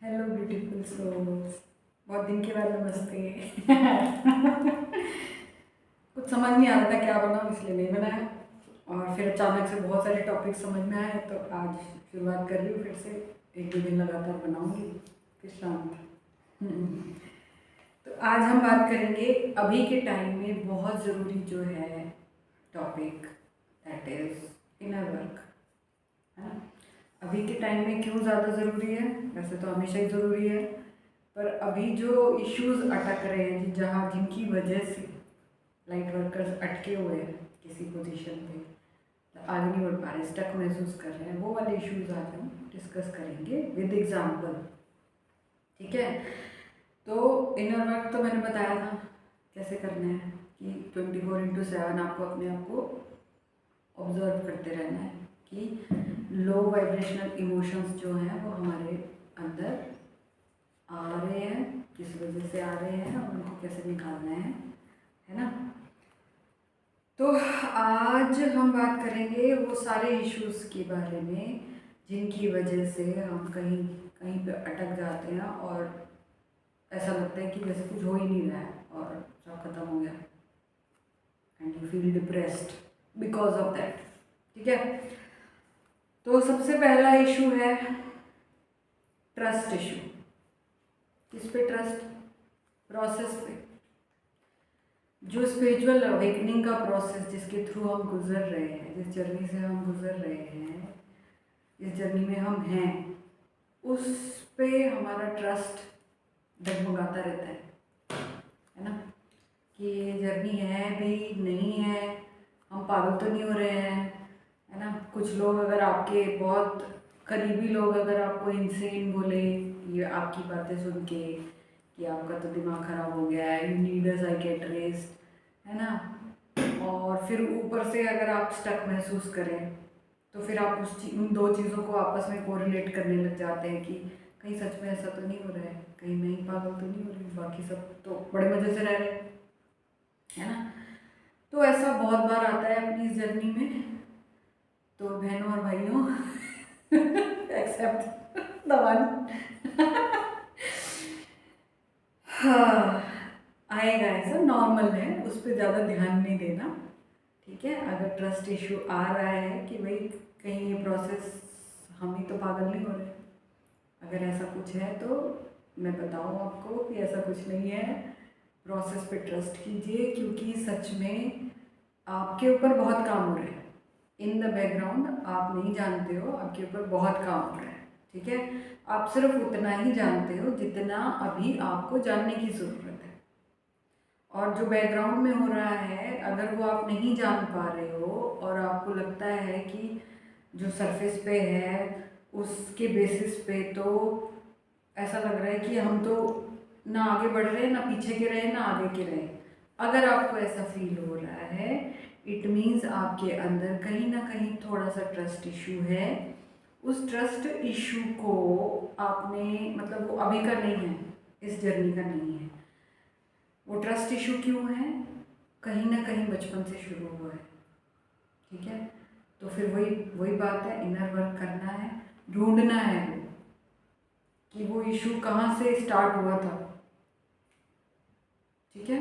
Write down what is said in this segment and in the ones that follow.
Hello beautiful souls. बहुत दिन के बाद नमस्ते। कुछ समझ नहीं आ रहा था क्या बनाऊँ, इसलिए नहीं बनाया। और फिर अचानक से बहुत सारे टॉपिक समझ में आए तो आज शुरुआत कर रही हूँ फिर से। एक दो दिन लगातार बनाऊँगी फिर शांत। हम्म। तो आज हम बात करेंगे अभी के टाइम में बहुत ज़रूरी जो है topic, that is inner work, है ना। अभी के टाइम में क्यों ज़्यादा ज़रूरी है, वैसे तो हमेशा ही ज़रूरी है, पर अभी जो इश्यूज अटक रहे हैं जहाँ जिनकी वजह से लाइट वर्कर्स अटके हुए हैं किसी पोजीशन पे, आगे नहीं बढ़ पा रहे, स्टक महसूस कर रहे हैं, वो वाले इश्यूज आज हम डिस्कस करेंगे विद एग्जांपल। ठीक है। तो इनर वर्क तो मैंने बताया था कैसे करना है कि 24/7 आपको अपने आप को ऑब्जर्व करते रहना है कि लो वाइब्रेशनल इमोशंस जो हैं वो हमारे अंदर आ रहे हैं, किस वजह से आ रहे हैं और उनको कैसे निकालना है ना। तो आज हम बात करेंगे वो सारे इश्यूज के बारे में जिनकी वजह से हम कहीं कहीं पे अटक जाते हैं और ऐसा लगता है कि जैसे कुछ हो ही नहीं रहा है और सब खत्म हो गया and you feel depressed because of that. ठीक है। तो सबसे पहला इशू है ट्रस्ट इशू। किस पे ट्रस्ट? प्रोसेस पे। जो स्पिरिचुअल अवेकनिंग का प्रोसेस जिसके थ्रू हम गुजर रहे हैं, जिस जर्नी से हम गुजर रहे हैं, जिस जर्नी में हम हैं, उस पे हमारा ट्रस्ट डगमगाता रहता है ना। कि ये जर्नी है भी नहीं है, हम पागल तो नहीं हो रहे हैं, है ना। कुछ लोग अगर आपके बहुत करीबी लोग अगर आपको इंसेन बोले ये आपकी बातें सुन के कि आपका तो दिमाग ख़राब हो गया है, यू नीड अ साइकेट्रिस्ट, है ना। और फिर ऊपर से अगर आप स्टक महसूस करें तो फिर आप उन दो चीज़ों को आपस में कोरिलेट करने लग जाते हैं कि कहीं सच में ऐसा तो नहीं हो रहा है, कहीं मैं ही पागल तो नहीं हो रही, बाकी सब तो बड़े मज़े से रह रहे हैं, है ना। तो ऐसा बहुत बार आता है अपनी इस जर्नी में। तो बहनों और भाइयों, एक्सेप्ट द वन। हाँ, आएगा, ऐसा नॉर्मल है, उस पर ज़्यादा ध्यान नहीं देना। ठीक है। अगर ट्रस्ट इशू आ रहा है कि भाई कहीं ये प्रोसेस हम ही तो पागल नहीं हो रहे, अगर ऐसा कुछ है तो मैं बताऊँ आपको कि ऐसा कुछ नहीं है। प्रोसेस पे ट्रस्ट कीजिए क्योंकि सच में आपके ऊपर बहुत काम हो रहा है। इन द बैकग्राउंड आप नहीं जानते हो, आपके ऊपर बहुत काम हो रहा है। ठीक है। आप सिर्फ उतना ही जानते हो जितना अभी आपको जानने की ज़रूरत है। और जो बैकग्राउंड में हो रहा है अगर वो आप नहीं जान पा रहे हो और आपको लगता है कि जो सरफेस पे है उसके बेसिस पे तो ऐसा लग रहा है कि हम तो ना आगे बढ़ रहे हैं, ना पीछे के रहे, ना आगे के रहे, अगर आपको ऐसा फील हो रहा है इट मीन्स आपके अंदर कहीं ना कहीं थोड़ा सा ट्रस्ट इशू है। उस ट्रस्ट इशू को आपने मतलब वो अभी का नहीं है, इस जर्नी का नहीं है। वो ट्रस्ट इशू क्यों है? कहीं ना कहीं बचपन से शुरू हुआ है। ठीक है। तो फिर वही वही बात है, इनर वर्क करना है, ढूंढना है वो कि वो इशू कहाँ से स्टार्ट हुआ था। ठीक है।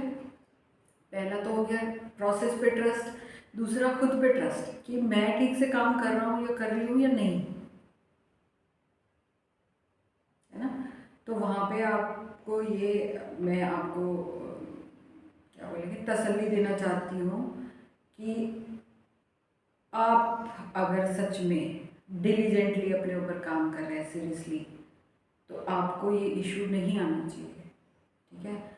पहला तो हो गया प्रोसेस पे ट्रस्ट, दूसरा खुद पे ट्रस्ट कि मैं ठीक से काम कर रहा हूँ या कर रही हूँ या नहीं, है ना। तो वहाँ पे आपको ये मैं आपको क्या बोलेंगे तसल्ली देना चाहती हूँ कि आप अगर सच में डिलीजेंटली अपने ऊपर काम कर रहे हैं सीरियसली तो आपको ये इशू नहीं आना चाहिए। ठीक है।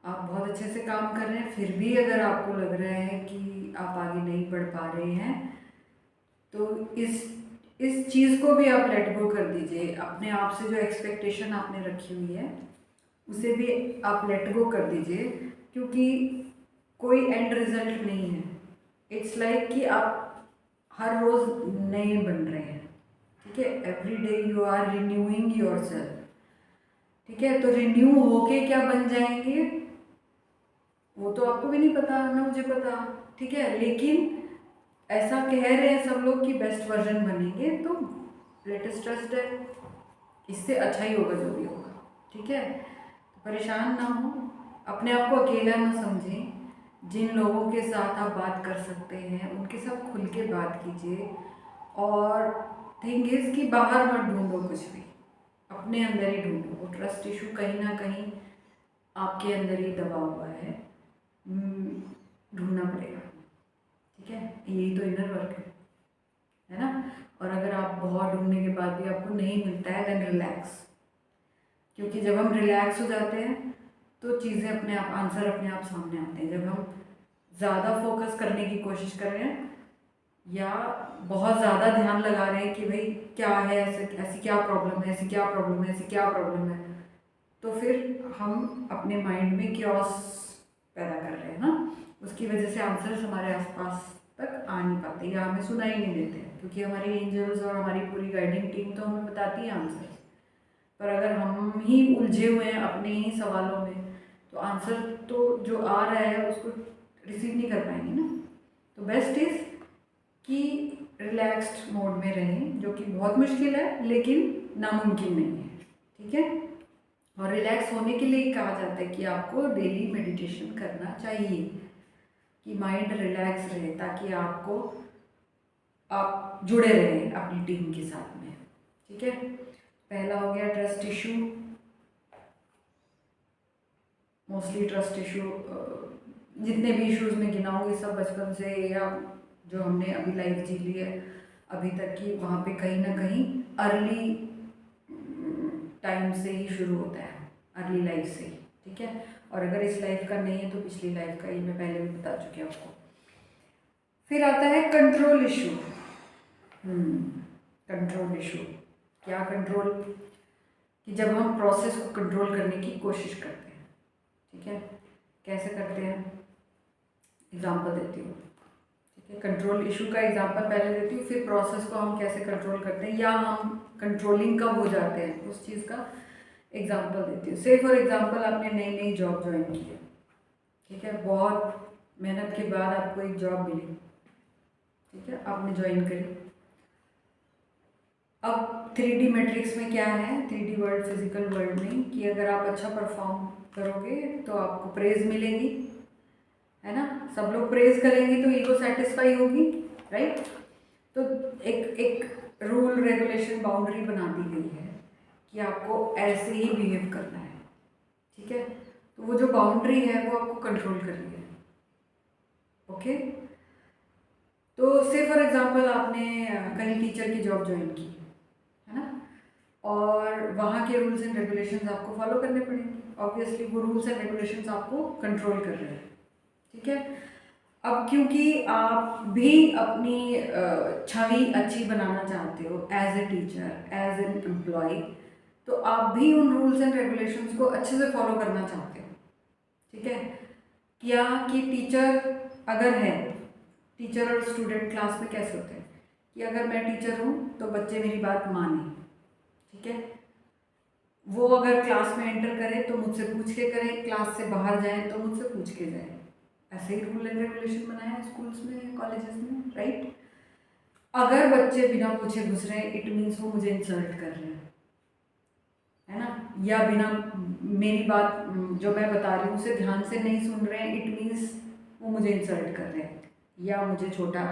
आप बहुत अच्छे से काम कर रहे हैं फिर भी अगर आपको लग रहा है कि आप आगे नहीं बढ़ पा रहे हैं तो इस चीज़ को भी आप लेट गो कर दीजिए। अपने आप से जो एक्सपेक्टेशन आपने रखी हुई है उसे भी आप लेट गो कर दीजिए क्योंकि कोई एंड रिजल्ट नहीं है। इट्स लाइक कि आप हर रोज़ नए बन रहे हैं। ठीक है। Every day you are renewing yourself. ठीक है। तो रिन्यू होके क्या बन जाएंगे वो तो आपको भी नहीं पता, ना मुझे पता। ठीक है। लेकिन ऐसा कह रहे हैं सब लोग कि बेस्ट वर्जन बनेंगे तो लेटेस्ट ट्रस्ट है। इससे अच्छा ही होगा जो भी होगा, ठीक है। तो परेशान ना हो, अपने आप को अकेला ना समझें। जिन लोगों के साथ आप बात कर सकते हैं उनके साथ खुल के बात कीजिए। और थिंग इज़ कि बाहर मत ढूंढो कुछ भी, अपने अंदर ही ढूंढो। वो ट्रस्ट इशू कहीं ना कहीं आपके अंदर ही दबा हुआ है, ढूंढना पड़ेगा, ठीक है। यही तो इनर वर्क है ना। और अगर आप बहुत ढूंढने के बाद भी आपको नहीं मिलता है, देन रिलैक्स। क्योंकि जब हम रिलैक्स हो जाते हैं तो चीज़ें अपने आप, आंसर अपने आप सामने आते हैं। जब हम ज़्यादा फोकस करने की कोशिश कर रहे हैं या बहुत ज़्यादा ध्यान लगा रहे हैं कि भाई क्या है, ऐसी क्या प्रॉब्लम है, ऐसी क्या प्रॉब्लम है, ऐसी क्या प्रॉब्लम है, तो फिर हम अपने माइंड में क्योस पैदा कर रहे हैं ना। उसकी वजह से आंसर्स हमारे आसपास तक आ नहीं पाते या हमें सुनाई नहीं देते हैं, क्योंकि हमारी एंजल्स और हमारी पूरी गाइडिंग टीम तो हमें बताती है आंसर। पर अगर हम ही उलझे हुए हैं अपने ही सवालों में, तो आंसर तो जो आ रहा है उसको रिसीव नहीं कर पाएंगे ना। तो बेस्ट इज़ कि रिलैक्स्ड मोड में रहें, जो कि बहुत मुश्किल है लेकिन नामुमकिन नहीं है, ठीक है। और रिलैक्स होने के लिए कहा जाता है कि आपको डेली मेडिटेशन करना चाहिए, कि माइंड रिलैक्स रहे, ताकि आप जुड़े रहें अपनी टीम के साथ में, ठीक है। पहला हो गया trust issue. Mostly trust issue, जितने भी इश्यूज में गिनाऊंगी सब बचपन से या जो हमने अभी लाइफ जी ली है अभी तक की, वहाँ पे कहीं ना कहीं अर्ली टाइम से ही शुरू होता है, अर्ली लाइफ से ही, ठीक है। और अगर इस लाइफ का नहीं है तो पिछली लाइफ का, ये मैं पहले भी बता चुकी हूँ आपको। फिर आता है कंट्रोल इशू। कंट्रोल इशू क्या? कंट्रोल कि जब हम प्रोसेस को कंट्रोल करने की कोशिश करते हैं, ठीक है। कैसे करते हैं, एग्जांपल देती हूँ, ठीक है। कंट्रोल इशू का एग्जांपल पहले देती हूँ, फिर प्रोसेस को हम कैसे कंट्रोल करते हैं या हम कंट्रोलिंग कब हो जाते हैं उस चीज़ का एग्जांपल देती हूँ। से फॉर एग्जांपल आपने नई नई जॉब ज्वाइन की है, ठीक है। बहुत मेहनत के बाद आपको एक जॉब मिली, ठीक है, आपने ज्वाइन करी। अब 3D मैट्रिक्स में क्या है, 3D वर्ल्ड, फिजिकल वर्ल्ड में, कि अगर आप अच्छा परफॉर्म करोगे तो आपको प्रेज मिलेगी, है ना। सब लोग प्रेज करेंगे तो ईगो सेटिस्फाई होगी, राइट। तो एक एक रूल रेगुलेशन बाउंड्री बना दी गई है कि आपको ऐसे ही बिहेव करना है, ठीक है। तो वो जो बाउंड्री है वो आपको कंट्रोल कर रही है, ओके। तो से फॉर एग्जांपल आपने कहीं टीचर की जॉब ज्वाइन की, है ना, और वहाँ के रूल्स एंड रेगुलेशंस आपको फॉलो करने पड़ेंगे। ऑब्वियसली वो रूल्स एंड रेगुलेशंस आपको कंट्रोल कर रहे हैं, ठीक है। अब क्योंकि आप भी अपनी छवि अच्छी बनाना चाहते हो as a teacher, as an employ, तो आप भी उन रूल्स एंड रेगुलेशंस को अच्छे से फॉलो करना चाहते हो, ठीक है। क्या कि टीचर अगर है, टीचर और स्टूडेंट क्लास में कैसे होते हैं कि अगर मैं टीचर हूँ तो बच्चे मेरी बात माने, ठीक है। वो अगर क्लास में एंटर करें तो मुझसे पूछ के करें, क्लास से बाहर जाएं तो मुझसे पूछ के जाएं। ऐसे ही रूल एंड रेगुलेशन बनाए हैं स्कूल्स में, कॉलेजेस में, राइट। अगर बच्चे बिना पूछे घुस रहे हैं, इट मीन्स वो मुझे इंसल्ट कर रहे हैं, है ना। या बिना मेरी बात जो मैं बता रही हूँ उसे ध्यान से नहीं सुन रहे हैं, इट मीन्स वो मुझे इंसल्ट कर रहे हैं या मुझे छोटा,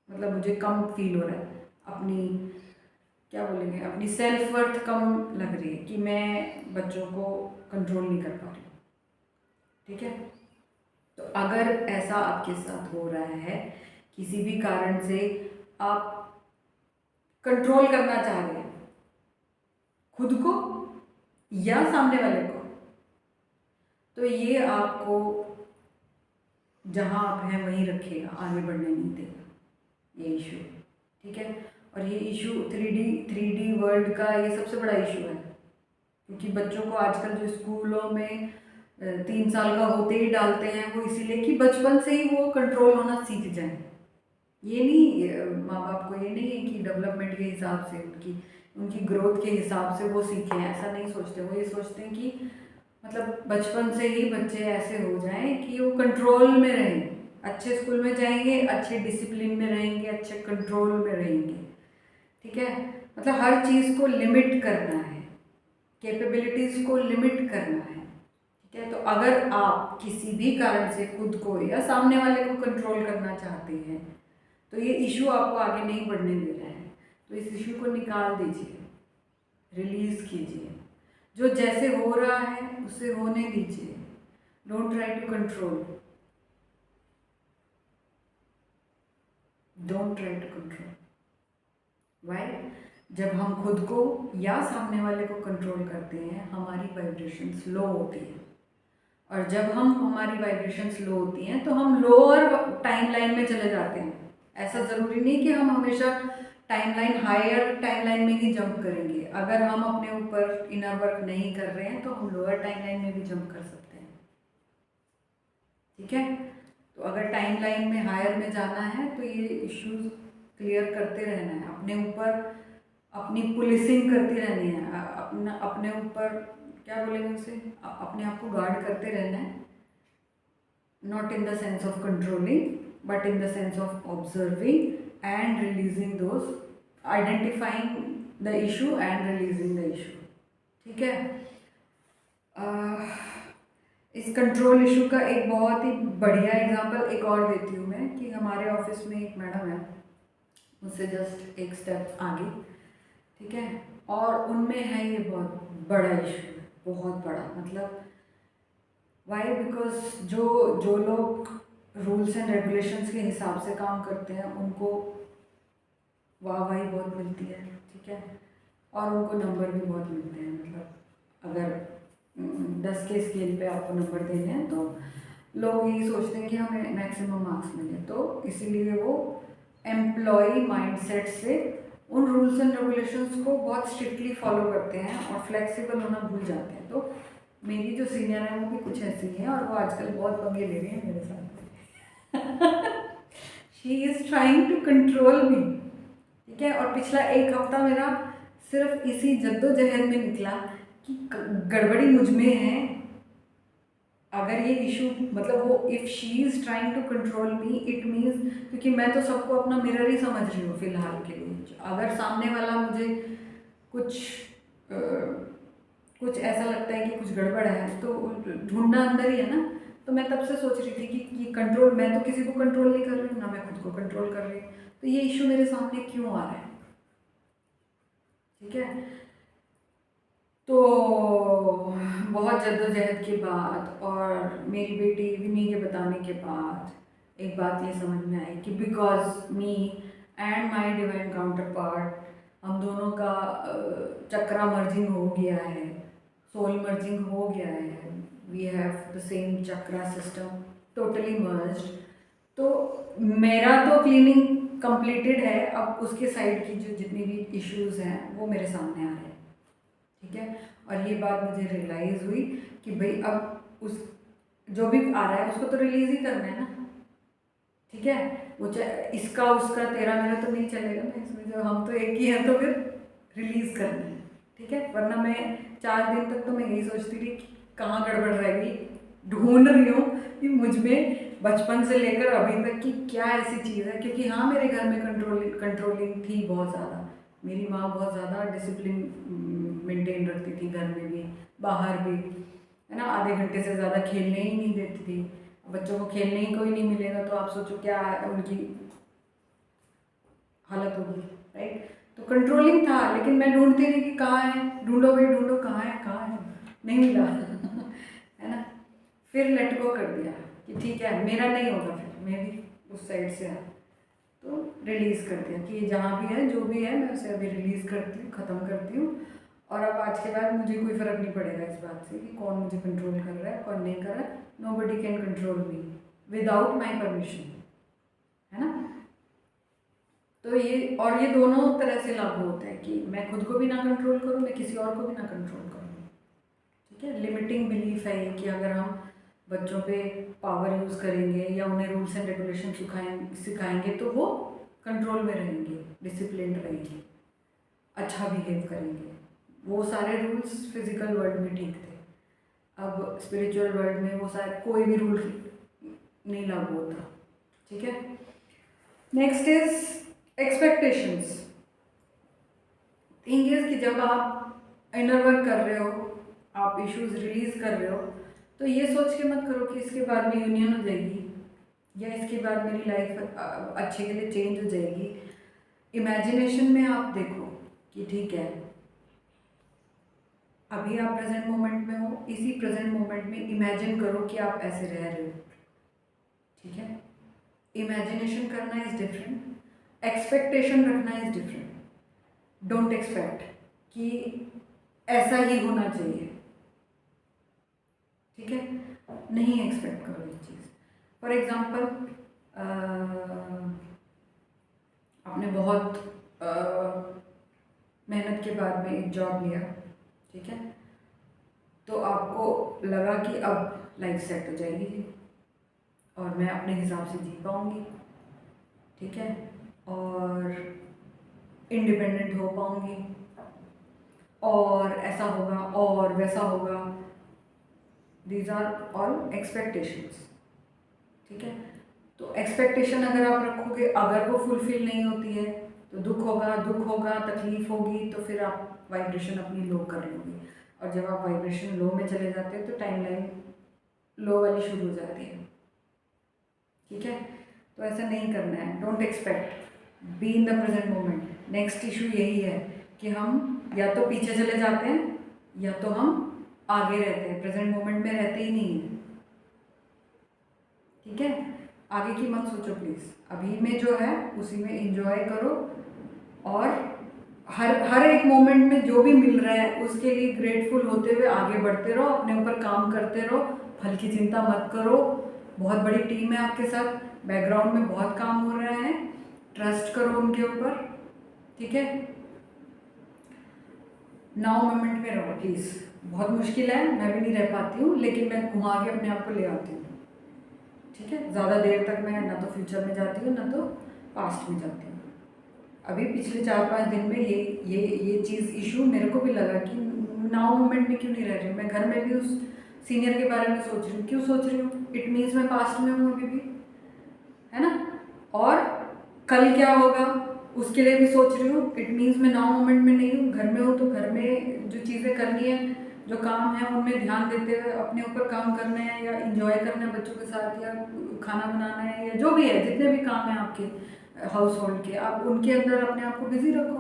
मतलब मुझे कम फील हो रहा है, अपनी क्या बोलेंगे, अपनी सेल्फ वर्थ कम लग रही है कि मैं बच्चों को कंट्रोल नहीं कर पा रही हूँ, ठीक है। तो अगर ऐसा आपके साथ हो रहा है, किसी भी कारण से आप कंट्रोल करना चाह रहे हैं खुद को या सामने वाले को, तो ये आपको जहां आप हैं वहीं रखेगा, आगे बढ़ने नहीं देगा ये इशू, ठीक है। और ये इशू 3D वर्ल्ड का ये सबसे बड़ा इशू है, क्योंकि बच्चों को आजकल जो स्कूलों में 3 साल का होते ही डालते हैं, वो इसीलिए कि बचपन से ही वो कंट्रोल होना सीख जाएं। ये नहीं, माँ बाप को ये नहीं है कि डेवलपमेंट के हिसाब से, उनकी ग्रोथ के हिसाब से वो सीखें, ऐसा नहीं सोचते। वो ये सोचते हैं कि मतलब बचपन से ही बच्चे ऐसे हो जाएं कि वो कंट्रोल में रहें, अच्छे स्कूल में जाएंगे, अच्छे डिसिप्लिन में रहेंगे, अच्छे कंट्रोल में रहेंगे, ठीक है। मतलब हर चीज़ को लिमिट करना है, कैपेबिलिटीज़ को लिमिट करना है। ठीक है, तो अगर आप किसी भी कारण से खुद को या सामने वाले को कंट्रोल करना चाहते हैं तो ये इशू आपको आगे नहीं बढ़ने दे रहा है, तो इस इशू को निकाल दीजिए, रिलीज कीजिए। जो जैसे हो रहा है उसे होने दीजिए, don't try to control, don't try to control. Why? जब हम खुद को या सामने वाले को कंट्रोल करते हैं हमारी वाइब्रेशंस लो होती है, और जब हम हमारी वाइब्रेशंस लो होती हैं तो हम लोअर टाइमलाइन में चले जाते हैं। ऐसा ज़रूरी नहीं कि हम हमेशा टाइमलाइन हायर टाइमलाइन में ही जंप करेंगे। अगर हम अपने ऊपर इनर वर्क नहीं कर रहे हैं तो हम लोअर टाइमलाइन में भी जंप कर सकते हैं। ठीक है, तो अगर टाइमलाइन में हायर में जाना है तो ये इश्यूज क्लियर करते रहना है, अपने ऊपर अपनी पुलिसिंग करती रहनी है, अपने ऊपर क्या बोलेंगे उसे, अपने आप को गार्ड करते रहना है। Not in the sense of controlling but in the sense of observing and releasing those, identifying the issue and releasing the issue. ठीक है, इस कंट्रोल इशू का एक बहुत ही बढ़िया एग्जांपल एक और देती हूँ मैं, कि हमारे ऑफिस में एक मैडम है, मुझसे जस्ट एक स्टेप आगे, ठीक है, और उनमें है ये बहुत बड़ा इशू, बहुत बड़ा, मतलब वाई, बिकॉज जो लोग रूल्स एंड रेगुलेशंस के हिसाब से काम करते हैं उनको वाहवाही बहुत मिलती है। ठीक है, और उनको नंबर भी बहुत मिलते हैं। मतलब अगर 10 के स्केल पे आपको नंबर देने हैं तो लोग यही सोचते हैं कि हमें मैक्सिमम मार्क्स मिले, तो इसीलिए वो एम्प्लॉय माइंडसेट से उन रूल्स एंड रेगुलेशंस को बहुत स्ट्रिक्टली फॉलो करते हैं और फ्लेक्सिबल होना भूल जाते हैं। तो मेरी जो सीनियर है वो भी कुछ ऐसी ही है, और वो आजकल बहुत पंगे ले रही है मेरे साथ। She is trying to control me. ठीक है, और पिछला एक हफ्ता मेरा सिर्फ इसी जद्दोजहद में निकला कि गड़बड़ी मुझ में है। अगर ये इशू, मतलब वो if she is trying to control me it means, क्योंकि मैं तो सबको अपना मिरर ही समझ रही हूँ फिलहाल के लिए। अगर सामने वाला मुझे कुछ कुछ ऐसा लगता है कि कुछ गड़बड़ है तो ढूंढना अंदर ही है ना। तो मैं तब से सोच रही थी कि कंट्रोल, मैं तो किसी को कंट्रोल नहीं कर रही हूँ, ना मैं खुद को कंट्रोल कर रही हूँ, तो ये इशू मेरे सामने क्यों आ रहा है। ठीक है, तो बहुत जद्दोजहद के बाद और मेरी बेटी विनी के बताने के बाद एक बात ये समझ में आई कि because me and my divine counter part, हम दोनों का चक्रा मर्जिंग हो गया है, सोल मर्जिंग हो गया है, we have the same chakra system totally merged. तो मेरा तो क्लीनिंग कंप्लीटेड है, अब उसके साइड की जो जितनी भी इश्यूज हैं वो मेरे सामने आ रहे हैं। ठीक है, और ये बात मुझे रियलाइज़ हुई कि भाई अब उस जो भी आ रहा है उसको तो रिलीज़ ही करना है ना। ठीक है, वो चाहे इसका उसका तेरा मेरा तो नहीं चलेगा ना इसमें, जो हम तो एक ही हैं तो फिर रिलीज़ करना है। ठीक है, वरना मैं 4 दिन तक तो मैं यही सोचती थी कि कहाँ गड़बड़ रह गई, ढूंढ रही हूँ कि मुझ में बचपन से लेकर अभी तक की क्या ऐसी चीज़ है। क्योंकि हाँ, मेरे घर में कंट्रोलिंग थी बहुत ज़्यादा, मेरी माँ बहुत ज़्यादा डिसिप्लिन मेंटेन रखती थी, घर में भी बाहर भी, है ना। आधे घंटे से ज़्यादा खेलने ही नहीं देती थी। बच्चों को खेलने ही कोई नहीं मिलेगा तो आप सोचो क्या उनकी हालत होगी, राइट। तो कंट्रोलिंग था, लेकिन मैं ढूंढती रही कि कहाँ है, ढूंढो भाई ढूंढो, कहाँ है, नहीं मिला। है ना, फिर लेट गो कर दिया कि ठीक है मेरा नहीं होगा, फिर मैं भी उस साइड से तो रिलीज़ कर दिया कि जहाँ भी है जो भी है मैं उसे अभी रिलीज़ करती हूँ, ख़त्म करती हूँ। और अब आज के बाद मुझे कोई फ़र्क नहीं पड़ेगा इस बात से कि कौन मुझे कंट्रोल कर रहा है कौन नहीं कर रहा है। Nobody can control me without my permission, है ना। तो ये, और ये दोनों तरह से लागू होता है कि मैं खुद को भी ना कंट्रोल करूँ, मैं किसी और को भी ना कंट्रोल करूँ। ठीक है, लिमिटिंग बिलीफ है ये कि अगर हम बच्चों पे पावर यूज़ करेंगे या उन्हें रूल्स एंड रेगुलेशन सिखाएंगे तो वो कंट्रोल में रहेंगे, डिसिप्लिन रहेंगे, अच्छा बिहेव करेंगे। वो सारे रूल्स फिजिकल वर्ल्ड में ठीक थे, अब स्पिरिचुअल वर्ल्ड में वो शायद कोई भी रूल नहीं लागू होता। ठीक है, next is expectations. Thing is कि जब आप इनर वर्क कर रहे हो, आप इश्यूज रिलीज कर रहे हो, तो ये सोच के मत करो कि इसके बाद में यूनियन हो जाएगी या इसके बाद मेरी लाइफ अच्छे के लिए चेंज हो जाएगी। इमेजिनेशन में आप देखो कि ठीक है, अभी आप प्रेजेंट मोमेंट में हो, इसी प्रेजेंट मोमेंट में इमेजिन करो कि आप ऐसे रह रहे हो। ठीक है, इमेजिनेशन करना इज डिफरेंट, एक्सपेक्टेशन रखना इज डिफरेंट। डोंट एक्सपेक्ट कि ऐसा ही होना चाहिए। ठीक है, नहीं एक्सपेक्ट करो ये चीज़। फॉर एग्जाम्पल, आपने बहुत मेहनत के बाद में एक जॉब लिया, ठीक है, तो आपको लगा कि अब लाइफ सेट हो जाएगी और मैं अपने हिसाब से जी पाऊँगी, ठीक है, और इंडिपेंडेंट हो पाऊँगी, और ऐसा होगा और वैसा होगा। These are all expectations. ठीक है, तो एक्सपेक्टेशन अगर आप रखोगे, अगर वो फुलफिल नहीं होती है तो दुख होगा, तकलीफ होगी, तो फिर आप वाइब्रेशन अपनी लो कर लोगे, और जब आप वाइब्रेशन लो में चले जाते हैं तो टाइमलाइन लो वाली शुरू हो जाती है। ठीक है, तो ऐसा नहीं करना है। Don't expect, be in the present moment. Next issue यही है कि हम या तो पीछे चले जाते हैं या तो हम आगे रहते हैं, प्रेजेंट मोमेंट में रहते ही नहीं है। ठीक है, आगे की मत सोचो प्लीज़, अभी में जो है उसी में एंजॉय करो, और हर एक मोमेंट में जो भी मिल रहा है उसके लिए ग्रेटफुल होते हुए आगे बढ़ते रहो, अपने ऊपर काम करते रहो, फल की चिंता मत करो। बहुत बड़ी टीम है आपके साथ, बैकग्राउंड में बहुत काम हो रहा है, ट्रस्ट करो उनके ऊपर। ठीक है, नाउ मोमेंट में रहो प्लीज़। बहुत मुश्किल है, मैं भी नहीं रह पाती हूँ, लेकिन मैं घुमा के अपने आप को ले आती हूँ। ठीक है, ज़्यादा देर तक मैं ना तो फ्यूचर में जाती हूँ ना तो पास्ट में जाती हूँ। अभी पिछले 4-5 दिन में ये चीज़ इशू मेरे को भी लगा कि नाउ मोमेंट में क्यों नहीं रह रही हूँ। मैं घर में भी उस सीनियर के बारे में सोच रही हूँ। क्यों सोच रही हूँ? इट मीन्स मैं पास्ट में हूँ अभी भी, है ना, और कल क्या होगा उसके लिए भी सोच रही हूँ। इट मीन्स मैं नाउ मोमेंट में नहीं हूँ। घर में हूँ तो घर में जो चीज़ें करनी है, जो काम है, उनमें ध्यान देते हुए अपने ऊपर काम करना है, या इंजॉय करना है बच्चों के साथ, या खाना बनाना है, या जो भी है, जितने भी काम हैं आपके हाउस होल्ड के, आप उनके अंदर अपने आप को बिजी रखो।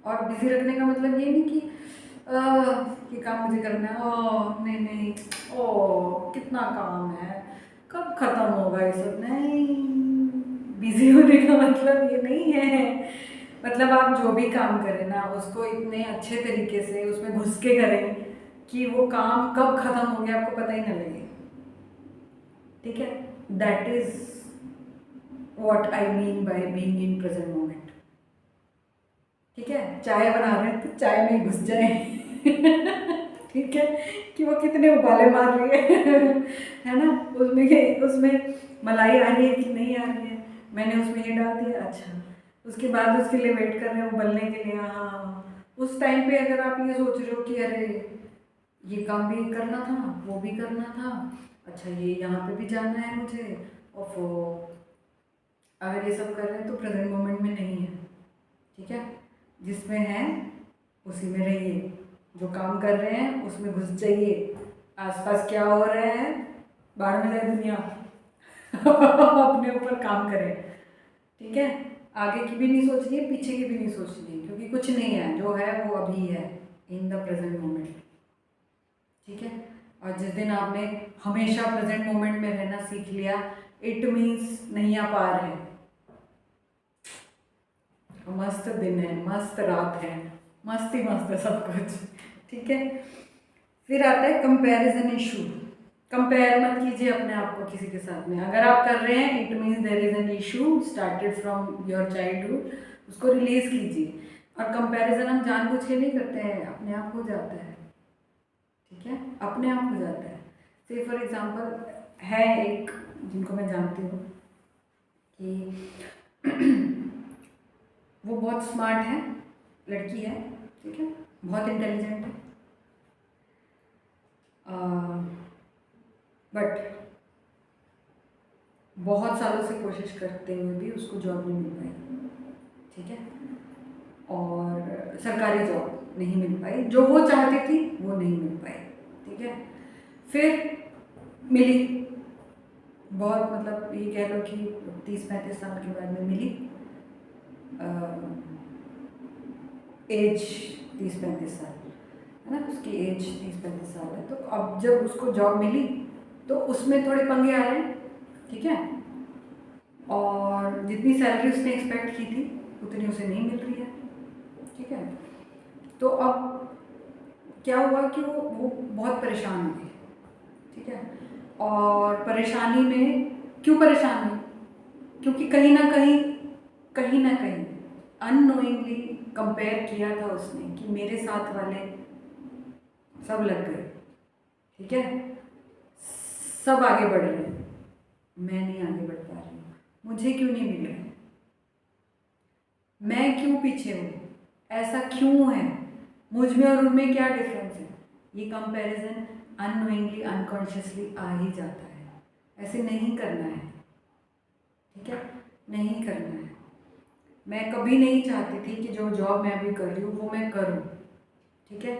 और बिजी रखने का मतलब ये नहीं कि ये काम मुझे करना है, ओह नहीं नहीं, ओह कितना काम है, कब खत्म होगा ये सब, नहीं। बिजी होने का मतलब ये नहीं है। मतलब आप जो भी काम करें ना, उसको इतने अच्छे तरीके से उसमें घुस के करें कि वो काम कब खत्म हो गया आपको पता ही ना लगे। ठीक है, that is what I mean by being in present moment. ठीक है, चाय बना रहे हैं तो चाय में घुस जाए। ठीक है, कि वो कितने उबाले मार रही है ना, उसमें मलाई आ रही है कि नहीं आ रही है, मैंने उसमें ये डाल दिया, अच्छा, उसके बाद उसके लिए वेट कर रहे हो उबलने के लिए। हाँ, उस टाइम पे अगर आप ये सोच रहे हो कि अरे ये काम भी करना था, वो भी करना था, अच्छा ये यहाँ पे भी जाना है मुझे, और अगर ये सब कर रहे हैं तो प्रेजेंट मोमेंट में नहीं है। ठीक है, जिसमें है उसी में रहिए, जो काम कर रहे हैं उसमें घुस जाइए, आसपास क्या हो रहा है बाहर में जाए दुनिया। अपने ऊपर काम करें। ठीक है, आगे की भी नहीं सोचनी है, पीछे की भी नहीं सोचनी है, क्योंकि कुछ नहीं है, जो है वो अभी है, इन द प्रेजेंट मोमेंट। ठीक है, और जिस दिन आपने हमेशा प्रेजेंट मोमेंट में रहना सीख लिया, इट मीन्स नहीं आ पा रहे, मस्त दिन है, मस्त रात है, मस्त ही मस्त है सब कुछ। ठीक है, फिर आता है कंपैरिजन इशू। कंपेयर मत कीजिए अपने आप को किसी के साथ में। अगर आप कर रहे हैं, it means there is an issue started from your childhood, उसको रिलीज कीजिए। और कंपैरिजन हम जानबूझ के नहीं करते हैं, अपने आप हो जाता है। ठीक है, अपने आप हो जाता है। से फॉर एग्जांपल है एक जिनको मैं जानती हूँ कि वो बहुत स्मार्ट है, लड़की है, ठीक है, बहुत इंटेलिजेंट है, बट बहुत सालों से कोशिश करते हुए भी उसको जॉब नहीं मिल पाई। ठीक है, और सरकारी जॉब नहीं मिल पाई, जो वो चाहती थी वो नहीं मिल पाई। ठीक है, फिर मिली, बहुत मतलब ये कह लो कि 30-35 साल के बाद में मिली। एज 30-35 साल है ना, उसकी एज 30-35 साल है। तो अब जब उसको जॉब मिली तो उसमें थोड़े पंगे आ रहे हैं। ठीक है, और जितनी सैलरी उसने एक्सपेक्ट की थी उतनी उसे नहीं मिल रही है। ठीक है, तो अब क्या हुआ कि वो बहुत परेशान हो गई। ठीक है, और परेशानी में क्यों परेशान हुई, क्योंकि कहीं ना कहीं अननोइंगली कंपेयर किया था उसने कि मेरे साथ वाले सब लग गए। ठीक है, सब आगे बढ़ रहे हैं, मैं नहीं आगे बढ़ पा रही हूँ, मुझे क्यों नहीं मिल रहा है, मैं क्यों पीछे हूँ, ऐसा क्यों है, मुझ में और उनमें क्या डिफरेंस है। ये कंपैरिजन अननोइंगली अनकॉन्शियसली आ ही जाता है। ऐसे नहीं करना है। ठीक है, नहीं करना है। मैं कभी नहीं चाहती थी कि जो जॉब मैं अभी कर रही हूँ वो मैं करूँ। ठीक है,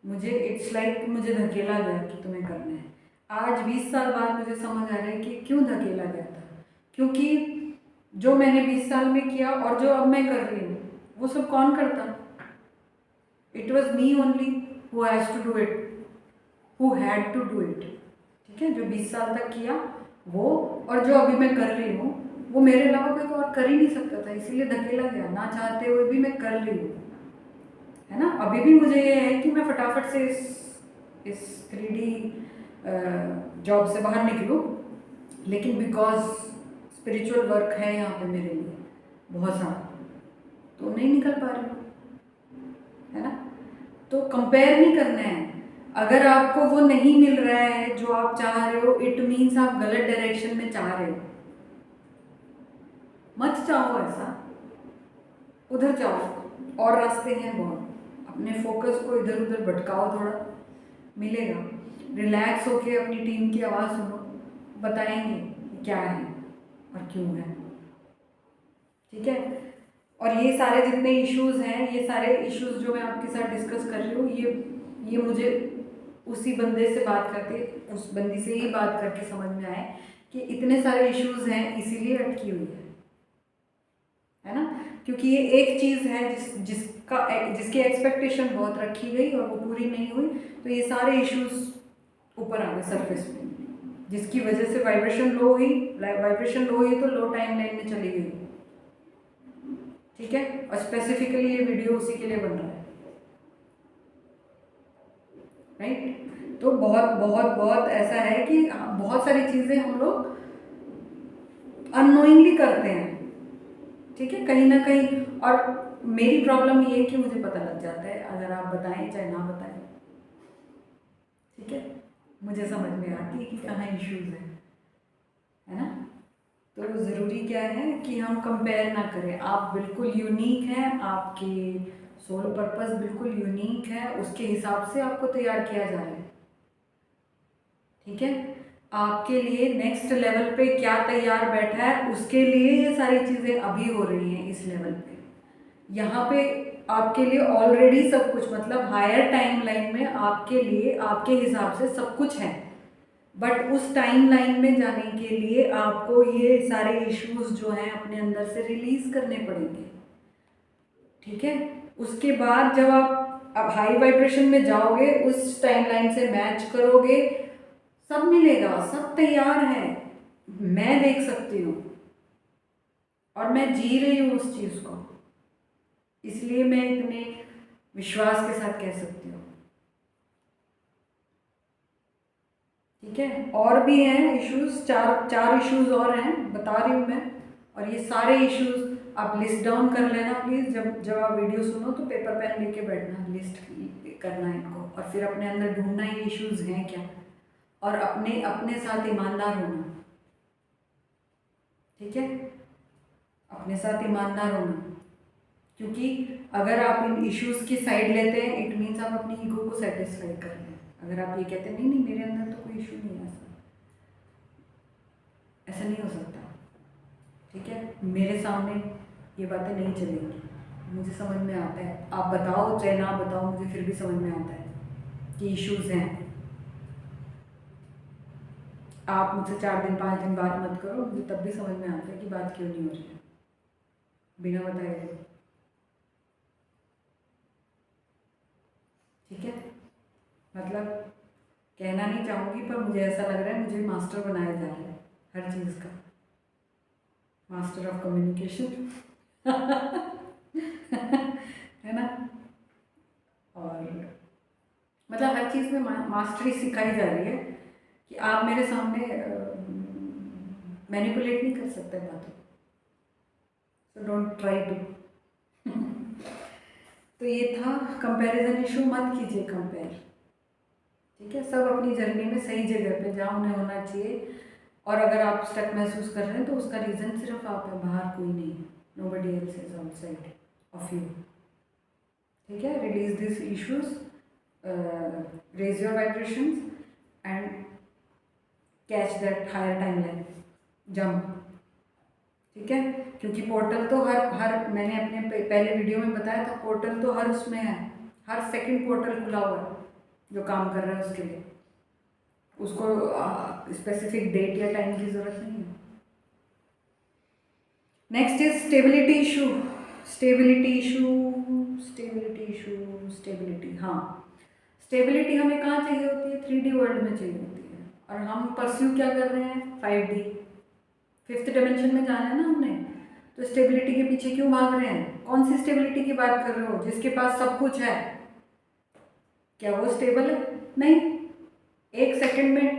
मुझे इट्स लाइक मुझे धकेला गया कि तुम्हें करना है। आज 20 साल बाद मुझे समझ आ रहा है कि क्यों धकेला गया था, क्योंकि जो मैंने 20 साल में किया और जो अब मैं कर रही हूँ वो सब कौन करता। It was me only who has to do it, who had to do it. ठीक है, जो 20 साल तक किया वो, और जो अभी मैं कर रही हूँ वो मेरे अलावा कोई और कर ही नहीं सकता था, इसीलिए धकेला गया। ना चाहते हुए भी मैं कर रही हूँ, है ना। अभी भी मुझे ये है कि मैं फटाफट से इस 3D जॉब से बाहर निकलूँ, लेकिन बिकॉज स्पिरिचुअल वर्क है यहाँ पे मेरे लिए बहुत सारा, तो नहीं निकल पा रही हूँ, है ना। तो कंपेयर नहीं करना है। अगर आपको वो नहीं मिल रहा है जो आप चाह रहे हो, इट मीन्स आप गलत डायरेक्शन में चाह रहे हो। मत चाहो ऐसा, उधर जाओ, और रास्ते हैं बहुत। अपने फोकस को इधर उधर भटकाओ, थोड़ा मिलेगा। रिलैक्स होके अपनी टीम की आवाज़ सुनो, बताएंगे क्या है और क्यों है। ठीक है, और ये सारे जितने इश्यूज़ हैं, ये सारे इश्यूज़ जो मैं आपके साथ डिस्कस कर रही हूँ, ये मुझे उसी बंदे से बात करके, उस बंदी से ही बात करके समझ में आए कि इतने सारे इश्यूज़ हैं इसीलिए अटकी हुई है ना। क्योंकि ये एक चीज़ है जिसकी एक्सपेक्टेशन बहुत रखी गई और वो पूरी नहीं हुई, तो ये सारे इश्यूज़ ऊपर आ गए सरफेस में, जिसकी वजह से वाइब्रेशन लो हुई। वाइब्रेशन लो हुई तो लो टाइम लाइन में चली गई। ठीक है, और स्पेसिफिकली ये वीडियो उसी के लिए बन रहा है, राइट। तो बहुत बहुत बहुत ऐसा है कि बहुत सारी चीज़ें हम लोग अननोइंगली करते हैं। ठीक है, कहीं ना कहीं। और मेरी प्रॉब्लम ये है कि मुझे पता लग जाता है, अगर आप बताएं चाहे ना बताएं। ठीक है, मुझे समझ में आती है कि कहाँ इश्यूज़ हैं, है ना। तो ज़रूरी क्या है कि हम कंपेयर ना करें। आप बिल्कुल यूनिक हैं, आपके सोल पर्पस बिल्कुल यूनिक है, उसके हिसाब से आपको तैयार किया जा रहा है। ठीक है, आपके लिए नेक्स्ट लेवल पे क्या तैयार बैठा है, उसके लिए ये सारी चीज़ें अभी हो रही हैं इस लेवल पे। यहाँ पे आपके लिए ऑलरेडी सब कुछ, मतलब हायर टाइम लाइन में आपके लिए आपके हिसाब से सब कुछ है, बट उस टाइम लाइन में जाने के लिए आपको ये सारे इश्यूज जो हैं अपने अंदर से रिलीज करने पड़ेंगे। ठीक है, उसके बाद जब आप अब हाई वाइब्रेशन में जाओगे, उस टाइम लाइन से मैच करोगे, सब मिलेगा, सब तैयार है। मैं देख सकती हूँ और मैं जी रही हूँ उस चीज़ को, इसलिए मैं इतने विश्वास के साथ कह सकती हूँ। ठीक है, और भी हैं इश्यूज, चार इश्यूज और हैं, बता रही हूँ मैं। और ये सारे इश्यूज आप लिस्ट डाउन कर लेना प्लीज़। जब आप वीडियो सुनो तो पेपर पेन लेके बैठना, लिस्ट करना इनको, और फिर अपने अंदर ढूंढना ये इश्यूज हैं क्या, और अपने साथ ईमानदार होना। ठीक है, अपने साथ ईमानदार होना, क्योंकि अगर आप इन इश्यूज की साइड लेते हैं, इट मीन्स आप अपनी ईगो को सेटिस्फाई कर रहे हैं। अगर आप ये कहते हैं नहीं नहीं मेरे अंदर तो कोई इशू नहीं है, ऐसा नहीं हो सकता। ठीक है, मेरे सामने ये बातें नहीं चलेंगी, मुझे समझ में आता है। आप बताओ चाहे ना बताओ, मुझे फिर भी समझ में आता है कि इश्यूज़ हैं। आप मुझसे 4 दिन 5 दिन बात मत करो, मुझे तब भी समझ में आता है कि बात क्यों नहीं हो रही है बिना बताए हुए। ठीक है, मतलब कहना नहीं चाहूँगी, पर मुझे ऐसा लग रहा है मुझे मास्टर बनाया जा रहा है हर चीज़ का, मास्टर ऑफ कम्युनिकेशन। है ना। और मतलब हर चीज़ में मास्टरी सिखाई जा रही है कि आप मेरे सामने मैनिपुलेट नहीं कर सकते बातों, सो डोंट ट्राई टू। तो ये था कंपैरिजन इशू, मत कीजिए कंपेयर। ठीक है, सब अपनी जर्नी में सही जगह पे जहाँ उन्हें होना चाहिए। और अगर आप स्टक महसूस कर रहे हैं तो उसका रीज़न सिर्फ आप है, बाहर कोई नहीं है। Nobody else is outside of you. ठीक है, release this issues, raise your vibrations and catch that higher timeline, jump. ठीक है, क्योंकि पोर्टल तो हर मैंने अपने पहले वीडियो में बताया था, पोर्टल तो हर उसमें है, हर सेकंड पोर्टल खुला हुआ है जो काम कर रहा है उसके लिए। उसको स्पेसिफिक डेट या टाइम की ज़रूरत नहीं है। Next is stability issue. Stability issue, stability issue, stability. हाँ, स्टेबिलिटी हमें कहाँ चाहिए होती है? 3D वर्ल्ड में चाहिए होती है। और हम परस्यू क्या कर रहे हैं? 5D, फिफ्थ डिमेंशन में जाना है ना हमने। तो स्टेबिलिटी के पीछे क्यों भाग रहे हैं? कौन सी स्टेबिलिटी की बात कर रहे हो? जिसके पास सब कुछ है, क्या वो स्टेबल है? नहीं। एक सेकंड में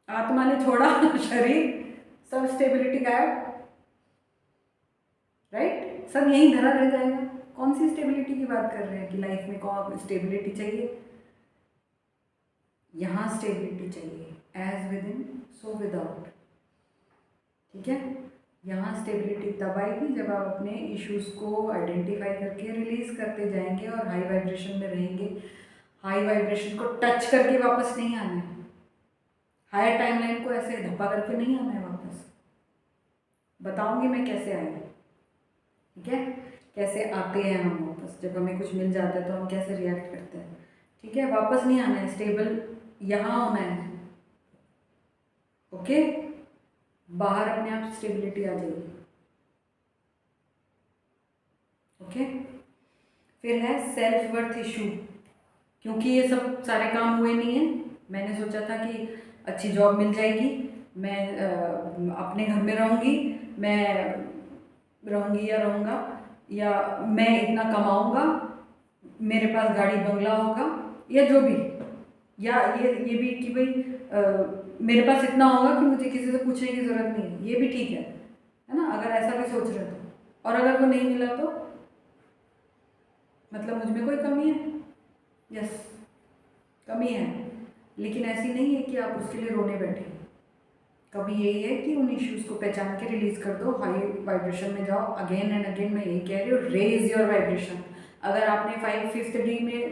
आत्मा ने छोड़ा शरीर, सब स्टेबिलिटी गायब। राइट, सब यहीं धरा रह जाएगा। कौन सी स्टेबिलिटी की बात कर रहे हैं कि लाइफ में कौन स्टेबिलिटी चाहिए? यहाँ स्टेबिलिटी चाहिए, as within so without. ठीक है, यहाँ स्टेबिलिटी तब आएगी जब आप अपने इश्यूज को आइडेंटिफाई करके रिलीज करते जाएंगे और हाई वाइब्रेशन में रहेंगे। हाई वाइब्रेशन को टच करके वापस नहीं आना है, हायर टाइमलाइन को ऐसे धप्पा करके नहीं आना है वापस। बताऊंगी मैं कैसे आए। ठीक है, कैसे आते हैं हम वापस, जब हमें कुछ मिल जाता है तो हम कैसे रिएक्ट करते हैं। ठीक है, वापस नहीं आना है, स्टेबल यहाँ होना है। ओके, बाहर अपने आप स्टेबिलिटी आ जाएगी। ओके, फिर है सेल्फ वर्थ इशू। क्योंकि ये सब सारे काम हुए नहीं हैं, मैंने सोचा था कि अच्छी जॉब मिल जाएगी, मैं अपने घर में रहूँगी, मैं रहूँगी या रहूँगा, या मैं इतना कमाऊँगा, मेरे पास गाड़ी बंगला होगा, या जो भी, या ये भी कि भाई मेरे पास इतना होगा कि मुझे किसी से पूछने की ज़रूरत नहीं है। ये भी ठीक है ना, अगर ऐसा भी सोच रहे तो। और अगर वो नहीं मिला तो मतलब मुझ में कोई कमी है? यस, कमी है, लेकिन ऐसी नहीं है कि आप उसके लिए रोने बैठे। कभी यही है कि उन इश्यूज़ को पहचान के रिलीज कर दो, हाई वाइब्रेशन में जाओ। अगेन एंड अगेन मैं यही कह रही हूँ, रेज योर वाइब्रेशन। अगर आपने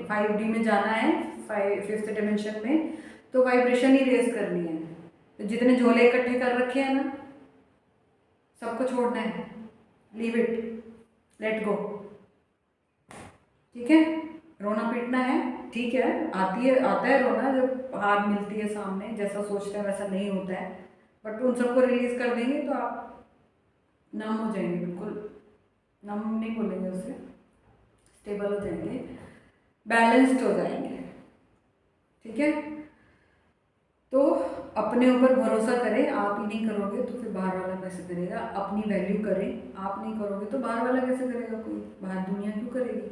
5D में जाना है, 5th डिमेंशन में, तो वाइब्रेशन ही रेज करनी है। तो जितने झोले इकट्ठे कर रखे हैं ना, सबको छोड़ना है, लीव इट, लेट गो। ठीक है, रोना पीटना है, ठीक है, आता है रोना जब हार मिलती है सामने, जैसा सोचते हैं वैसा नहीं होता है, बट उन सबको रिलीज कर देंगे तो आप नम हो जाएंगे, बिल्कुल नम नहीं बोलेंगे उसे, स्टेबल हो जाएंगे, बैलेंस्ड हो जाएंगे। ठीक है, तो अपने ऊपर भरोसा करें। आप ही नहीं करोगे तो फिर बाहर वाला कैसे करेगा? अपनी वैल्यू करें, आप नहीं करोगे तो बाहर वाला कैसे करेगा? कोई बाहर दुनिया क्यों करेगी?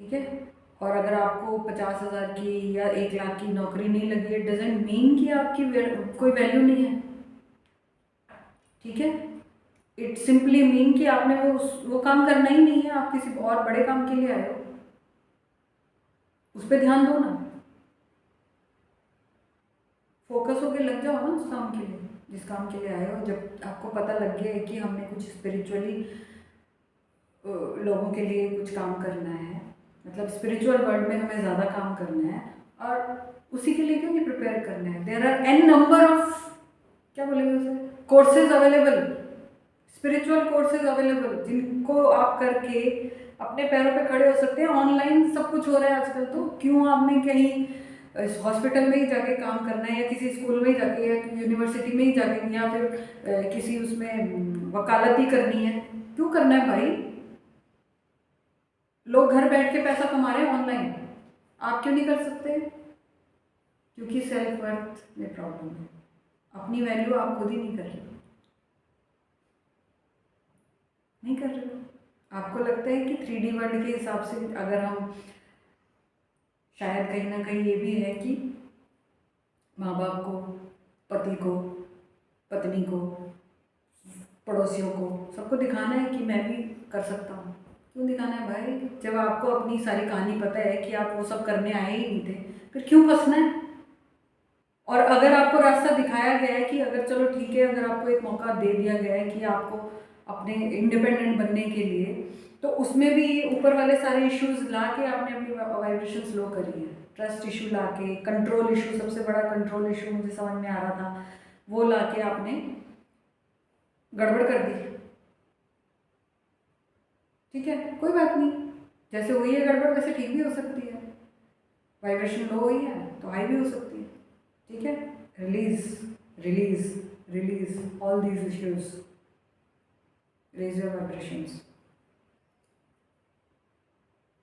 ठीक है, और अगर आपको 50,000 की या 1 लाख की नौकरी नहीं लगी है, डजेंट मीन कि आपकी कोई वैल्यू नहीं है। ठीक है, इट सिंपली मीन कि आपने वो काम करना ही नहीं है, आप किसी और बड़े काम के लिए आए हो, उस पर ध्यान दो ना, फोकस होके लग जाओ ना उस काम के लिए जिस काम के लिए आए हो। जब आपको पता लग गया है कि हमने कुछ स्पिरिचुअली लोगों के लिए कुछ काम करना है, मतलब स्पिरिचुअल वर्ल्ड में हमें ज़्यादा काम करना है, और उसी के लिए क्यों नहीं प्रिपेयर करना है? There are an number of, क्या बोलेंगे उसे, courses available, spiritual courses available जिनको आप करके अपने पैरों पे खड़े हो सकते हैं। ऑनलाइन सब कुछ हो रहा है आजकल, तो क्यों आपने कहीं हॉस्पिटल में ही जाके काम करना है, या किसी स्कूल में ही जाके, या यूनिवर्सिटी में ही जाके, या फिर किसी उसमें वकालत ही करनी है? क्यों करना है भाई? लोग घर बैठ के पैसा कमा रहे हैं ऑनलाइन, आप क्यों नहीं कर सकते? क्योंकि सेल्फ वर्थ में प्रॉब्लम है, अपनी वैल्यू आप खुद ही नहीं कर रहे हो, नहीं कर रहे हो। आपको लगता है कि 3D वर्ल्ड के हिसाब से अगर हम, शायद कहीं ना कहीं ये भी है कि माँ बाप को, पति को, पत्नी को, पड़ोसियों को, सबको दिखाना है कि मैं भी कर सकता हूँ। क्यों दिखाना है भाई? जब आपको अपनी सारी कहानी पता है कि आप वो सब करने आए ही नहीं थे, फिर क्यों फंसना है? और अगर आपको रास्ता दिखाया गया है कि अगर चलो ठीक है, अगर आपको एक मौका दे दिया गया है कि आपको अपने इंडिपेंडेंट बनने के लिए, तो उसमें भी ऊपर वाले सारे इश्यूज ला के आपने अपनी वाइब्रेशन लो करी है। ट्रस्ट इशू ला के, कंट्रोल इशू, सबसे बड़ा कंट्रोल इशू मुझे समझ में आ रहा था, वो ला के आपने गड़बड़ कर दी। ठीक है, कोई बात नहीं, जैसे हुई है गड़बड़ वैसे ठीक भी हो सकती है। वाइब्रेशन लो हुई है तो हाई भी हो सकती है। ठीक है, release release release all these issues, raise your vibrations.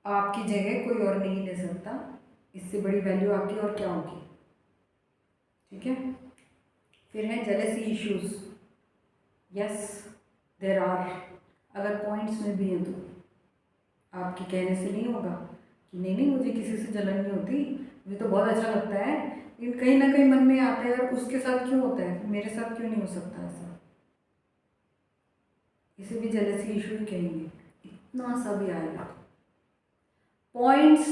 आपकी जगह कोई और नहीं ले सकता, इससे बड़ी वैल्यू आपकी और क्या होगी? ठीक है। फिर है jealousy issues. Yes, there are. अगर पॉइंट्स में भी हैं तो आपके कहने से नहीं होगा कि नहीं नहीं मुझे किसी से जलन नहीं होती, मुझे तो बहुत अच्छा लगता है, लेकिन कहीं ना कहीं मन में आता है यार उसके साथ क्यों होता है, मेरे साथ क्यों नहीं हो सकता ऐसा? इसे भी जेलसी इशू ही कहेंगे। इतना सा भी आएगा, पॉइंट्स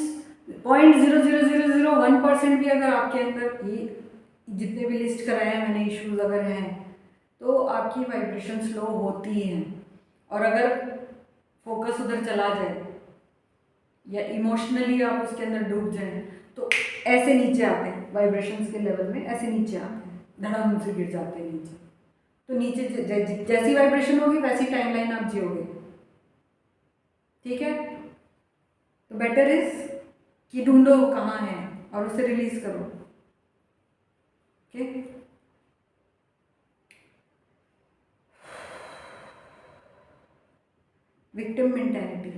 0.0001% भी अगर आपके अंदर ये जितने भी लिस्ट कराए हैं मैंने इश्यूज अगर हैं, तो आपकी वाइब्रेशन स्लो होती हैं। और अगर फोकस उधर चला जाए या इमोशनली आप उसके अंदर डूब जाएं, तो ऐसे नीचे आते हैं वाइब्रेशंस के लेवल में, ऐसे नीचे आते हैं, धड़ाम से गिर जाते हैं नीचे। तो नीचे जैसी वाइब्रेशन होगी वैसी टाइमलाइन आप जियोगे। ठीक है, तो बेटर इज कि ढूंढो कहाँ है और उसे रिलीज करो। ओके, विक्टिम मेंटालिटी,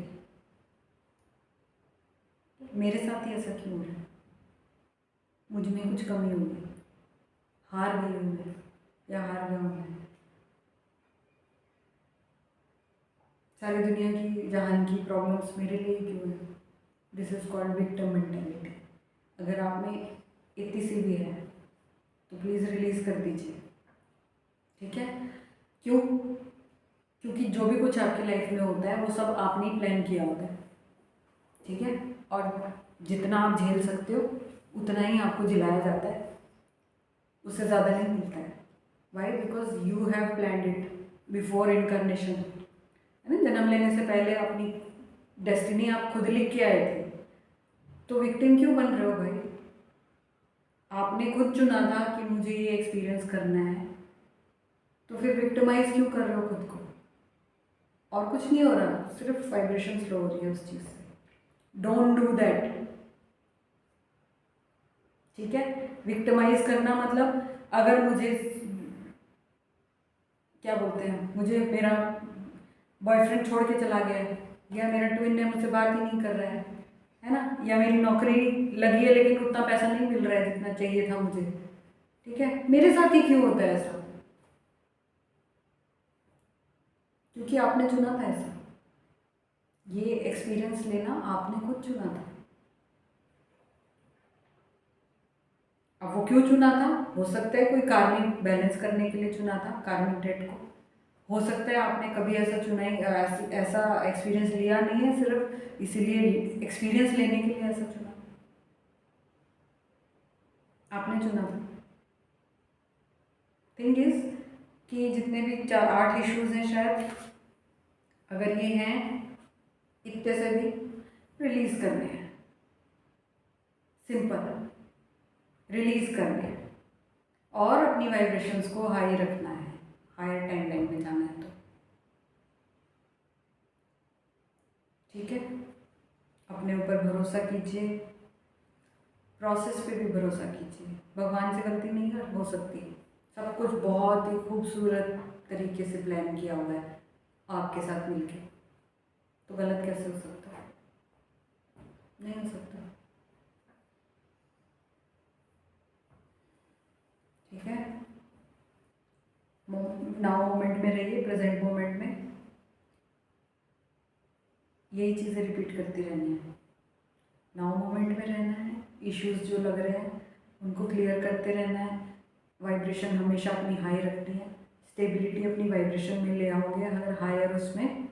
मेरे साथ ही ऐसा क्यों हो रहा है, मुझ में कुछ कमी होगी, हार गई हूँ मैं या हार गया हूँ मैं, सारी दुनिया की जहान की प्रॉब्लम्स मेरे लिए क्यों है? This is called victim mentality. अगर आप में इतनी सी भी है तो प्लीज़ रिलीज़ कर दीजिए। ठीक है, क्यों? क्योंकि जो भी कुछ आपकी लाइफ में होता है वो सब आपने ही प्लान किया होता है। ठीक है, और जितना आप झेल सकते हो उतना ही आपको झिलाया जाता है, उससे ज़्यादा नहीं मिलता है। Why? Because you have planned it before incarnation, है ना? जन्म लेने से पहले अपनी डेस्टिनी आप खुद लिख के आए थे, तो विक्टिम क्यों बन रहे हो भाई? आपने खुद चुना था कि मुझे ये एक्सपीरियंस करना है, तो फिर विक्टिमाइज क्यों कर रहे हो खुद को? और कुछ नहीं हो रहा, सिर्फ वाइब्रेशन स्लो हो रही है उस चीज़ से। Don't do that. ठीक है, विक्टिमाइज करना मतलब अगर मुझे क्या बोलते हैं, मुझे मेरा बॉयफ्रेंड छोड़ के चला गया है, या मेरा ट्विन है मुझसे बात ही नहीं कर रहा है ना? या मेरी नौकरी लगी है लेकिन उतना पैसा नहीं मिल रहा है जितना चाहिए था मुझे। ठीक है, मेरे साथ ही क्यों होता है ऐसा? क्योंकि आपने चुना था ऐसा, ये एक्सपीरियंस लेना आपने खुद चुना था। अब वो क्यों चुना था? हो सकता है कोई कार्मिक बैलेंस करने के लिए चुना था, कार्मिक डेट को। हो सकता है आपने कभी ऐसा चुना ही ऐसा एक्सपीरियंस लिया नहीं है, सिर्फ इसीलिए एक्सपीरियंस लेने के लिए ऐसा चुना, आपने चुना था। थिंग इज कि जितने भी 8 इश्यूज हैं शायद, अगर ये हैं इतने से भी रिलीज करने हैं, सिंपल रिलीज करने हैं, और अपनी वाइब्रेशंस को हाई रखना है, हायर टाइमलाइन में जाना है। तो ठीक है, अपने ऊपर भरोसा कीजिए, प्रोसेस पे भी भरोसा कीजिए। भगवान से गलती नहीं कर हो सकती, सब कुछ बहुत ही खूबसूरत तरीके से प्लान किया हुआ है आपके साथ मिलके, तो गलत कैसे हो सकता है? नहीं हो सकता। ठीक है, नाउ मोमेंट में रहिए, प्रेजेंट मोमेंट में यही चीज़ें रिपीट करती रहनी है। नाउ मोमेंट में रहना है, इश्यूज जो लग रहे हैं उनको क्लियर करते रहना है, वाइब्रेशन हमेशा अपनी हाई रखनी है, स्टेबिलिटी अपनी वाइब्रेशन में ले आओगे अगर हायर उसमें,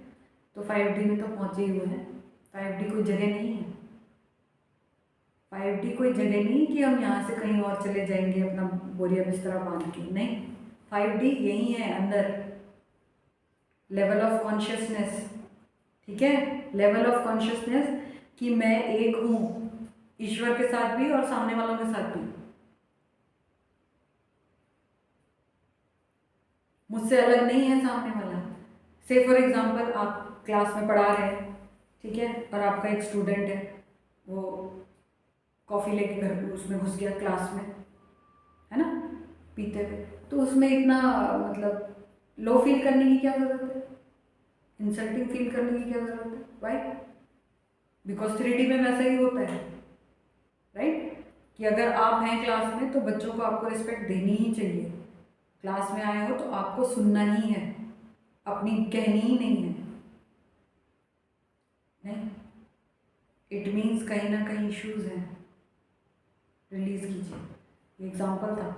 तो 5D में तो पहुँचे ही हुए हैं। 5D कोई जगह नहीं है, 5D कोई जगह नहीं कि हम यहाँ से कहीं और चले जाएंगे अपना बोरिया बिस्तरा बांध के, नहीं। 5D यही है अंदर, लेवल ऑफ कॉन्शियसनेस। ठीक है, लेवल ऑफ कॉन्शियसनेस कि मैं एक हूँ ईश्वर के साथ भी और सामने वालों के साथ भी, मुझसे अलग नहीं है सामने वाला। से फॉर एग्जांपल आप क्लास में पढ़ा रहे हैं, ठीक है, और आपका एक स्टूडेंट है, वो कॉफ़ी लेके घर उसमें घुस गया क्लास में, है ना, पीते हुए, तो उसमें इतना मतलब लो फील करने की क्या ज़रूरत है, इंसल्टिंग फील करने की क्या ज़रूरत है? वाई? बिकॉज 3D में वैसा ही होता है, राइट? कि अगर आप हैं क्लास में तो बच्चों को आपको रिस्पेक्ट देनी ही चाहिए। क्लास में आए हो तो आपको सुनना ही है, अपनी कहनी ही नहीं है, नहीं। इट मीन्स कहीं ना कहीं इश्यूज हैं, रिलीज कीजिए। एग्जाम्पल था,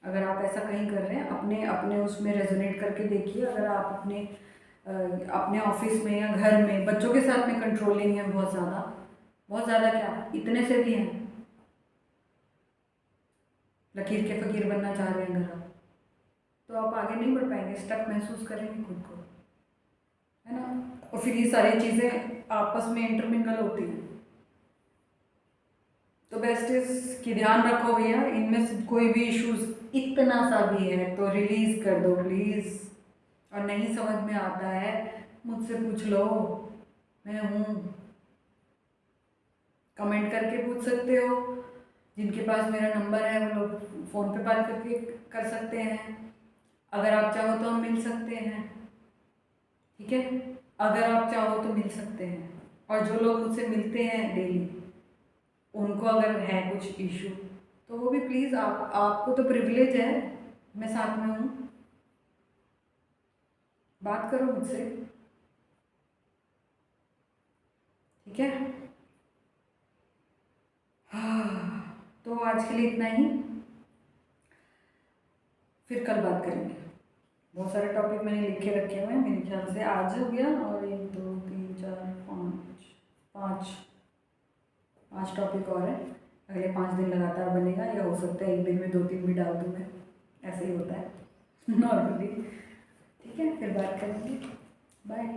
अगर आप ऐसा कहीं कर रहे हैं अपने अपने उसमें रेजोनेट करके देखिए। अगर आप अपने ऑफिस में या घर में बच्चों के साथ में कंट्रोलिंग है बहुत ज़्यादा, बहुत ज़्यादा, क्या इतने से भी हैं, लकीर के फ़कीर बनना चाह रहे हैं अगर आप, तो आप आगे नहीं बढ़ पाएंगे, स्टक महसूस करेंगे खुद को, है ना। और फिर ये सारी चीज़ें आपस में इंटरमिंगल होती हैं, तो बेस्ट इज कि ध्यान रखो भैया, इनमें से कोई भी इश्यूज इतना सा भी है तो रिलीज कर दो प्लीज़। और नहीं समझ में आता है मुझसे पूछ लो, मैं हूँ, कमेंट करके पूछ सकते हो। जिनके पास मेरा नंबर है वो लोग फ़ोन पे बात करके कर सकते हैं, अगर आप चाहो तो हम मिल सकते हैं, ठीक है, अगर आप चाहो तो मिल सकते हैं। और जो लोग मुझसे मिलते हैं डेली, उनको अगर है कुछ इशू तो वो भी प्लीज़, आपको तो प्रिविलेज है, मैं साथ में हूँ, बात करो मुझसे, ठीक है। हाँ, तो आज के लिए इतना ही, फिर कल बात करेंगे। बहुत सारे टॉपिक मैंने लिखे रखे हुए हैं, मेरे ख्याल से आज हो गया, और 1 2 3 4 5 5 टॉपिक और है, अगले 5 दिन लगातार बनेगा, या हो सकता है एक दिन में 2-3 भी डाल दूँ मैं, ऐसे ही होता है नॉर्मली। ठीक है, फिर बात करेंगे, बाय।